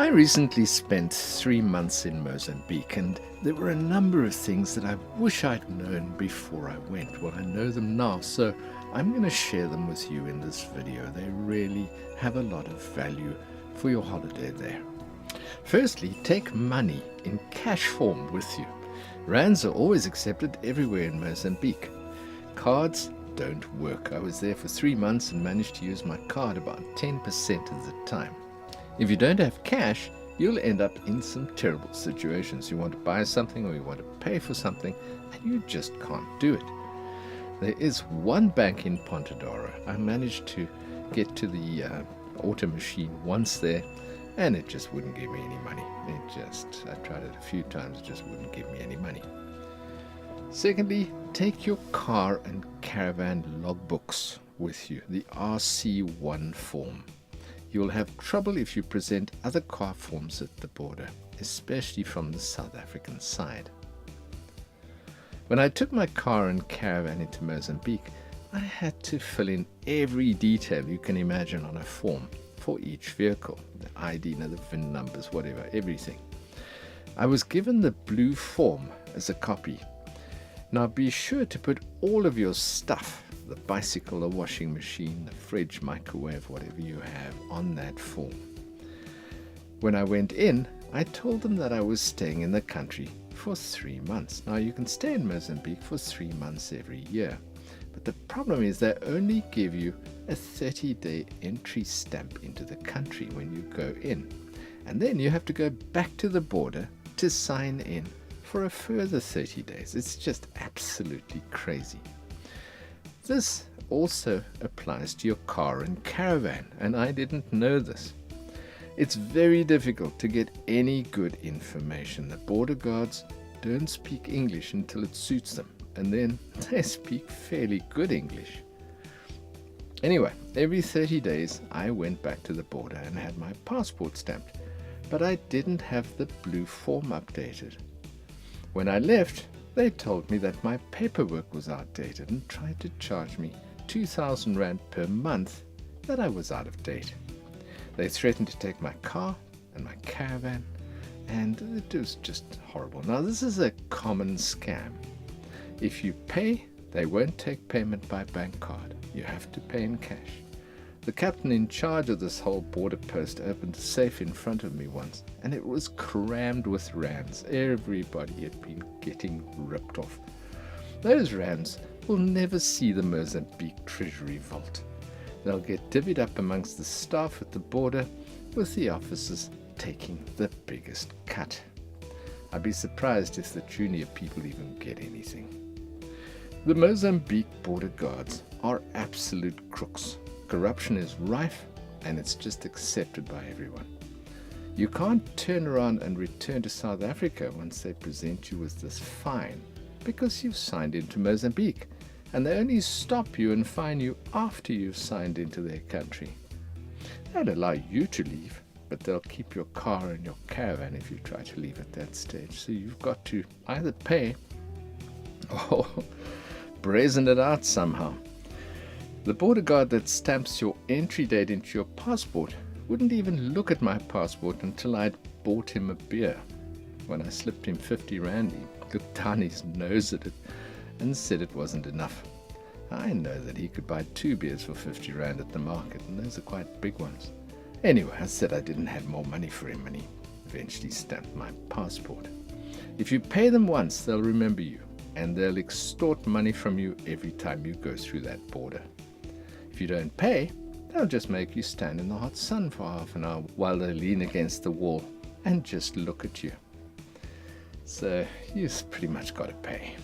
I recently spent 3 months in Mozambique, and there were a number of things that I wish I'd known before I went. Well, I know them now, so I'm going to share them with you in this video. They really have a lot of value for your holiday there. Firstly, take money in cash form with you. Rands are always accepted everywhere in Mozambique. Cards don't work. I was there for 3 months and managed to use my card about 10% of the time. If you don't have cash, you'll end up in some terrible situations. You want to buy something or you want to pay for something and you just can't do it. There is one bank in Ponta. I managed to get to the auto machine once there and it just wouldn't give me any money. I tried it a few times, it just wouldn't give me any money. Secondly, take your car and caravan logbooks with you, the RC1 form. You'll have trouble if you present other car forms at the border, especially from the South African side. When I took my car and caravan into Mozambique, I had to fill in every detail you can imagine on a form for each vehicle, the ID, the VIN numbers, whatever, everything. I was given the blue form as a copy. Now be sure to put all of your stuff, the bicycle, the washing machine, the fridge, microwave, whatever you have, on that form. When I went in, I told them that I was staying in the country for 3 months. Now you can stay in Mozambique for 3 months every year, but the problem is they only give you a 30-day entry stamp into the country when you go in, and then you have to go back to the border to sign in for a further 30 days. It's just absolutely crazy. This also applies to your car and caravan, and I didn't know this. It's very difficult to get any good information. The border guards don't speak English until it suits them, and then they speak fairly good English. Anyway, every 30 days I went back to the border and had my passport stamped, but I didn't have the blue form updated. When I left, they told me that my paperwork was outdated and tried to charge me 2,000 Rand per month that I was out of date. They threatened to take my car and my caravan, and it was just horrible. Now this is a common scam. If you pay, they won't take payment by bank card. You have to pay in cash. The captain in charge of this whole border post opened a safe in front of me once, and it was crammed with rands. Everybody had been getting ripped off. Those rands will never see the Mozambique treasury vault. They'll get divvied up amongst the staff at the border, with the officers taking the biggest cut. I'd be surprised if the junior people even get anything. The Mozambique border guards are absolute crooks. Corruption is rife and it's just accepted by everyone. You can't turn around and return to South Africa once they present you with this fine because you've signed into Mozambique, and they only stop you and fine you after you've signed into their country. They'll allow you to leave, but they'll keep your car and your caravan if you try to leave at that stage. So you've got to either pay or brazen it out somehow. The border guard that stamps your entry date into your passport wouldn't even look at my passport until I'd bought him a beer. When I slipped him 50 Rand, he looked down his nose at it and said it wasn't enough. I know that he could buy 2 beers for 50 Rand at the market, and those are quite big ones. Anyway, I said I didn't have more money for him, and he eventually stamped my passport. If you pay them once, they'll remember you, and they'll extort money from you every time you go through that border. If you don't pay, they'll just make you stand in the hot sun for half an hour while they lean against the wall and just look at you. So you've pretty much got to pay.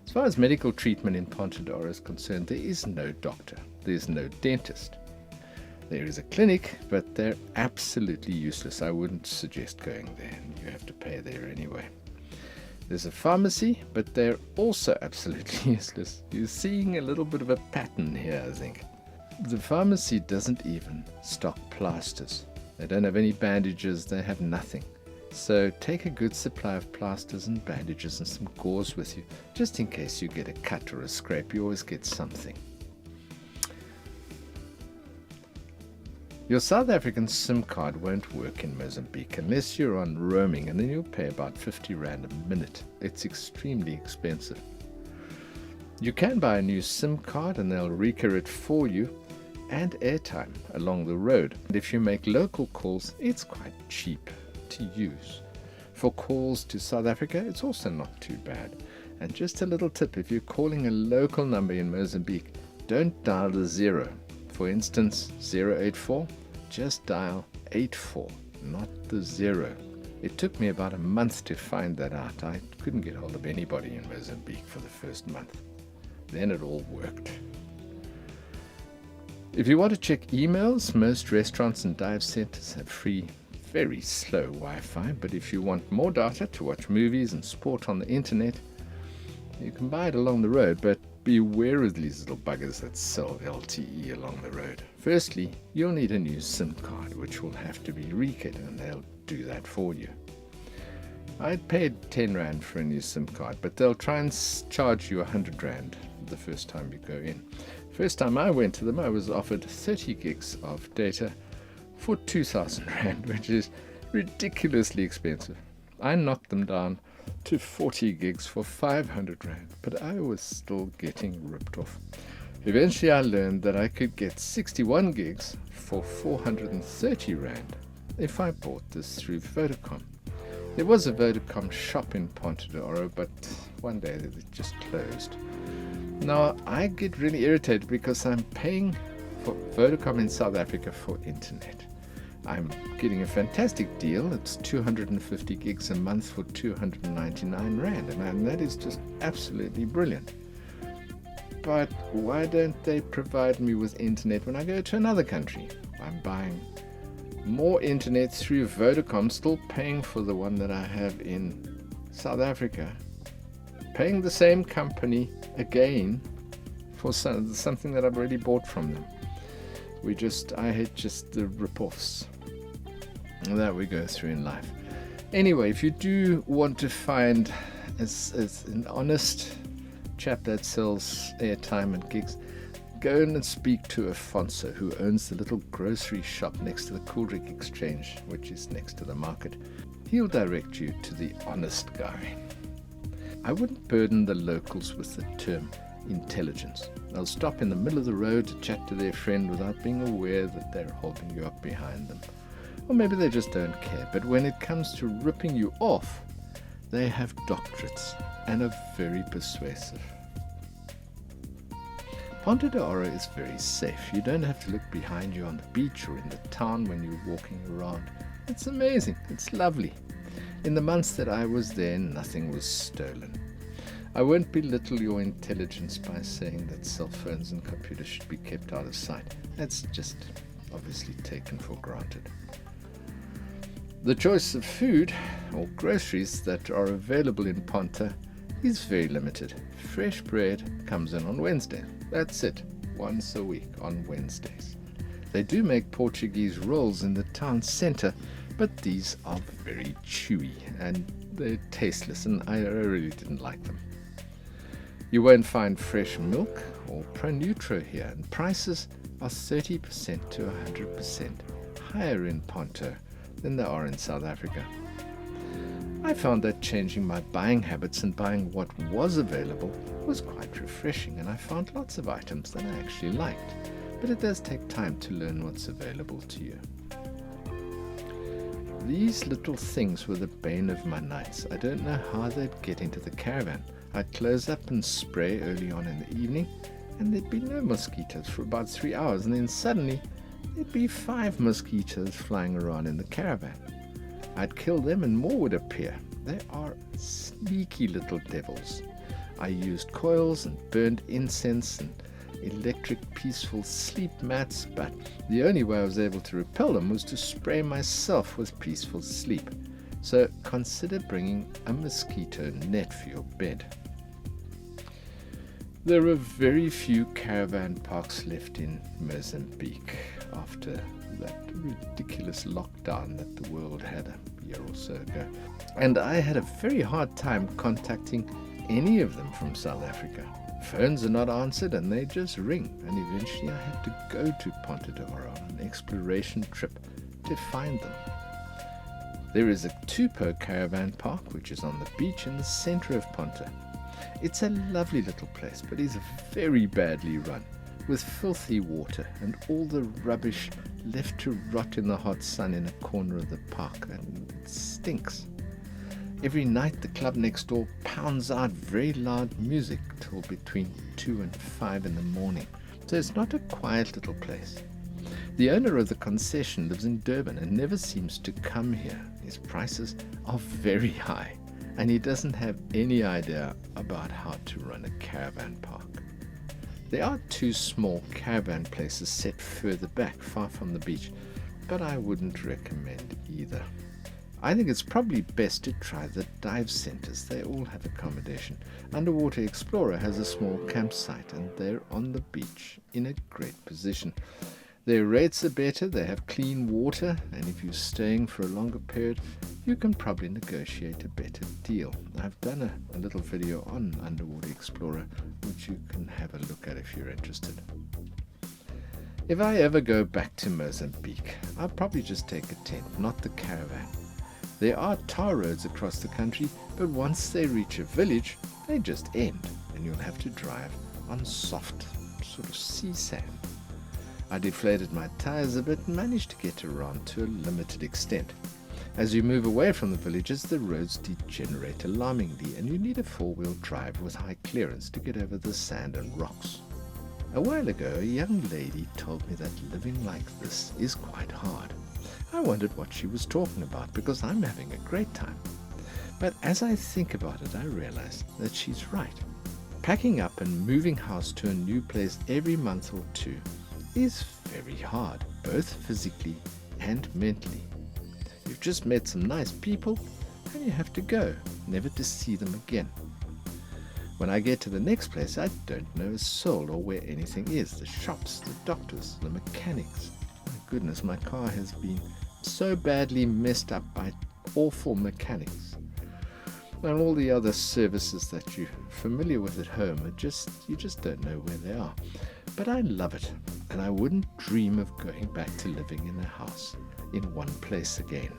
As far as medical treatment in Ponta is concerned, there is no doctor, there's no dentist. There is a clinic, but they're absolutely useless. I wouldn't suggest going there. You have to pay there anyway. There's a pharmacy, but they're also absolutely useless. You're seeing a little bit of a pattern here, I think. The pharmacy doesn't even stock plasters. They don't have any bandages, they have nothing. So take a good supply of plasters and bandages and some gauze with you, just in case you get a cut or a scrape. You always get something. Your South African SIM card won't work in Mozambique unless you're on roaming, and then you'll pay about 50 Rand a minute. It's extremely expensive. You can buy a new SIM card and they'll recur it for you, and airtime along the road. And if you make local calls, it's quite cheap to use. For calls to South Africa, it's also not too bad. And just a little tip, if you're calling a local number in Mozambique, don't dial the 0. For instance, 084, just dial 84, not the 0. It took me about a month to find that out. I couldn't get hold of anybody in Mozambique for the first month. Then it all worked. If you want to check emails, most restaurants and dive centers have free, very slow Wi-Fi, but if you want more data to watch movies and sport on the internet, you can buy it along the road, but beware of these little buggers that sell LTE along the road. Firstly, you'll need a new SIM card, which will have to be rekit, and they'll do that for you. I paid 10 Rand for a new SIM card, but they'll try and charge you 100 Rand the first time you go in. First time I went to them, I was offered 30 gigs of data for 2,000 Rand, which is ridiculously expensive. I knocked them down to 40 gigs for 500 Rand, but I was still getting ripped off. Eventually I learned that I could get 61 gigs for 430 Rand if I bought this through Vodacom. There was a Vodacom shop in Ponta, but one day it just closed. Now I get really irritated because I'm paying for Vodacom in South Africa for internet. I'm getting a fantastic deal. It's 250 gigs a month for 299 Rand, and that is just absolutely brilliant. But why don't they provide me with internet when I go to another country? I'm buying more internet through Vodacom, still paying for the one that I have in South Africa, paying the same company again for something that I've already bought from them. I hate just the ripoffs that we go through in life. Anyway, if you do want to find as an honest chap that sells airtime and gigs, go and speak to Afonso, who owns the little grocery shop next to the Cool Drink Exchange, which is next to the market. He'll direct you to the honest guy. I wouldn't burden the locals with the term intelligence. They'll stop in the middle of the road to chat to their friend without being aware that they're holding you up behind them. Or maybe they just don't care. But when it comes to ripping you off, they have doctorates and are very persuasive. Ponta is very safe. You don't have to look behind you on the beach or in the town when you're walking around. It's amazing. It's lovely. In the months that I was there, nothing was stolen. I won't belittle your intelligence by saying that cell phones and computers should be kept out of sight. That's just obviously taken for granted. The choice of food or groceries that are available in Ponta is very limited. Fresh bread comes in on Wednesday. That's it, once a week on Wednesdays. They do make Portuguese rolls in the town centre, but these are very chewy and they're tasteless, and I really didn't like them. You won't find fresh milk or Pronutro here, and prices are 30% to 100% higher in Ponta than they are in South Africa. I found that changing my buying habits and buying what was available was quite refreshing, and I found lots of items that I actually liked, but it does take time to learn what's available to you. These little things were the bane of my nights. I don't know how they'd get into the caravan. I'd close up and spray early on in the evening, and there'd be no mosquitoes for about 3 hours, and then suddenly there'd be 5 mosquitoes flying around in the caravan. I'd kill them and more would appear. They are sneaky little devils. I used coils and burned incense and electric peaceful sleep mats, but the only way I was able to repel them was to spray myself with peaceful sleep. So consider bringing a mosquito net for your bed. There are very few caravan parks left in Mozambique after that ridiculous lockdown that the world had a year or so ago. And I had a very hard time contacting any of them from South Africa. Phones are not answered and they just ring, and eventually I had to go to Ponta on an exploration trip to find them. There is a Tupo caravan park which is on the beach in the center of Ponta. It's a lovely little place, but is very badly run, with filthy water and all the rubbish left to rot in the hot sun in a corner of the park, and it stinks. Every night the club next door pounds out very loud music till between 2 and 5 in the morning, so it's not a quiet little place. The owner of the concession lives in Durban and never seems to come here. His prices are very high, and he doesn't have any idea about how to run a caravan park. There are 2 small caravan places set further back, far from the beach, but I wouldn't recommend either. I think it's probably best to try the dive centers. They all have accommodation. Underwater Explorer has a small campsite, and they're on the beach in a great position. Their rates are better, they have clean water, and if you're staying for a longer period, you can probably negotiate a better deal. I've done a little video on Underwater Explorer, which you can have a look at if you're interested. If I ever go back to Mozambique, I'll probably just take a tent, not the caravan. There are tar roads across the country, but once they reach a village, they just end, and you'll have to drive on soft, sort of sea sand. I deflated my tires a bit and managed to get around to a limited extent. As you move away from the villages, the roads degenerate alarmingly, and you need a 4-wheel drive with high clearance to get over the sand and rocks. A while ago, a young lady told me that living like this is quite hard. I wondered what she was talking about, because I'm having a great time. But as I think about it, I realize that she's right. Packing up and moving house to a new place every month or 2 is very hard, both physically and mentally. You've just met some nice people and you have to go, never to see them again. When I get to the next place, I don't know a soul or where anything is. The shops, the doctors, the mechanics. My goodness, my car has been so badly messed up by awful mechanics. And all the other services that you're familiar with at home you just don't know where they are. But I love it, and I wouldn't dream of going back to living in a house in one place again.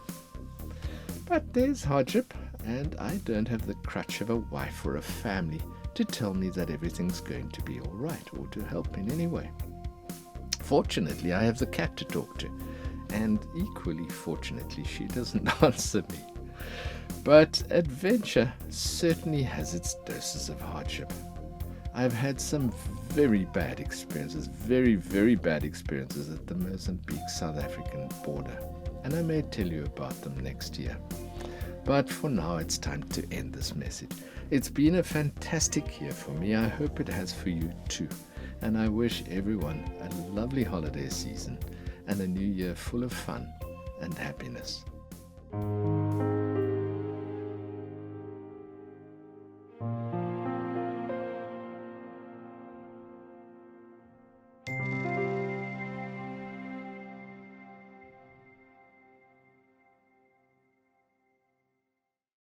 But there's hardship, and I don't have the crutch of a wife or a family to tell me that everything's going to be all right or to help in any way. Fortunately, I have the cat to talk to, and equally fortunately, she doesn't answer me. But adventure certainly has its doses of hardship. I've had some very bad experiences, very, very bad experiences at the Mozambique-South African border, and I may tell you about them next year. But for now, it's time to end this message. It's been a fantastic year for me. I hope it has for you too. And I wish everyone a lovely holiday season and a new year full of fun and happiness.